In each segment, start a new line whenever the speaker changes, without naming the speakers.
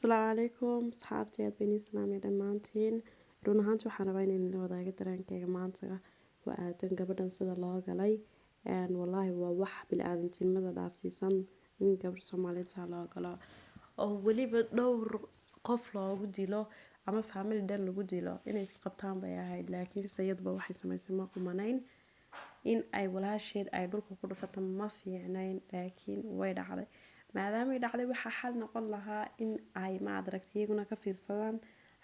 Asalaamu calaykum asxaabtii aad been islaamay dhammaantiin run ahaantii waxaan rabaa inaan la wadaago dareenkayga maanta waa aadan gabadhan sida loo galay wallaahi waa wax bini'aadantinimada dhaafsiisan in gabar Soomaaliyeed saa loo galo oo weliba dhowr qof loogu dilo ama family dhan lagu dilo inay isqabtaan bay ahayd laakiin sayidba waxay samaysay ma qumanayn in ay walaasheed ay dhulka ku dhufato ma fiicnayn laakiin way dhacday maadaama ay dhacday waxa xal noqon lahaa in ay ma aragtay iyaguna ka fiirsadaan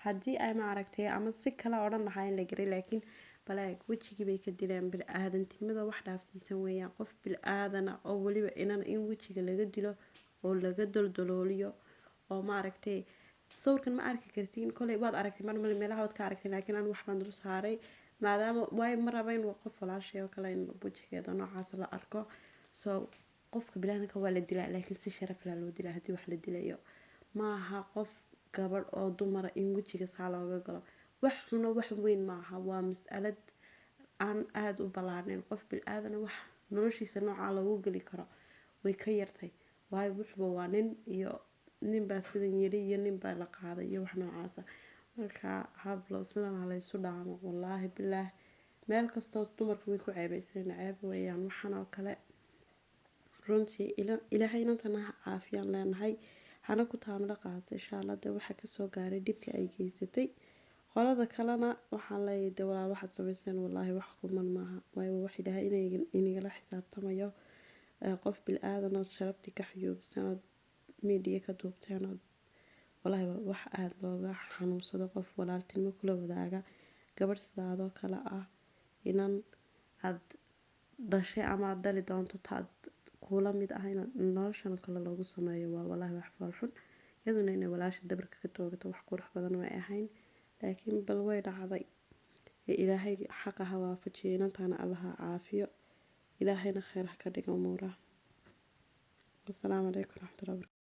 haddii ay ma aragtay ama si kala odhan lahaa in la garay laakiin balaag wajigii bay ka dileen bini'aadantinimada wax dhaafsiisan weeyaan qof bini'aadana oo weliba in wajiga laga dilo oo laga daldalooliyo oo ma aragtay sawirkan ma arki kartiin kolay waad aragtay mar meelaha waad ka aragtay laakiin aan wax baan dul saaray maadaama way ma raba in qof walaashay oo kale in wajigeeda noocaas la arko so qofka bini'aadanka waa la dilaa laakiin si sharaf leh loo dilaa haddii wax la dilayo maaha qof gabadh oo dumara in wajiga saa looga galo wax xuno wax weyn maaha waa mas'alad aan aad u ballaarnayn qof bini'aadan wax noloshiisa nooca loogu gali karo way ka yartay waayo wuxuba waa nin iyo nin baa sidan yiri iyo nin baa la qaaday iyo wax noocaas marka hablo sidan la isu dhaamo wallaahi billaah meel kastoo dumarku way ku ceebaysan ceeb weeyaan waxaan oo kale runtii ilaahay inantana caafiyaan leenahay hana ku taamla qaatay insha Allah de waxa ka soo gaaray dhibka ay geysatay qolada kalena waxaan leeyahay de walaal waxaad samayseen wallaahi wax quman maaha waayo wax ilaahay inagala xisaabtamayo qof bini'aadan oo sharaftii ka xiyuubsan media ka duubteen wallaahi wax aad looga xanuunsado qof walaaltinimo kula wadaaga gabadh sidaadoo kale ah inan aad dhashay ama aad dhali doonto taad kula mid ah in noloshan kale loogu sameeyo waa wallaahi wax fool xun iyaduna inay walaasha dabarka ka toogato wax qurux badan way ahayn laakiin bal way dhacday ilaahay xaqa ha waafajiyo inantaana allaha caafiyo ilaahayna khayr ha ka dhigo umuuraha. Assalaamu calaykum waraxmatullaahi wabarakaatuh.